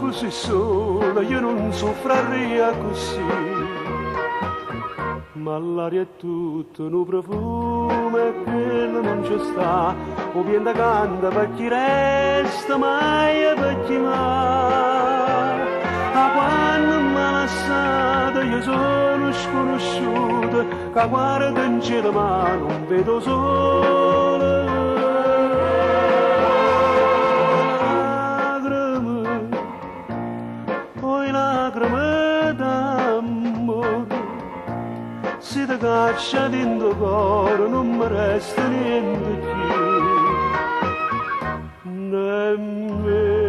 così sola, io non soffrirei così. Ma l'aria è tutto un profumo e quello non ci sta, o viene canta per chi resta, mai e per chi mai. A quando mi ha lasciato io sono sconosciuto, che guardo in cielo ma non vedo sole. Lacrime, poi lacrime d'amore, se ti caccia dentro cuore non mi resta niente più. Nemmeno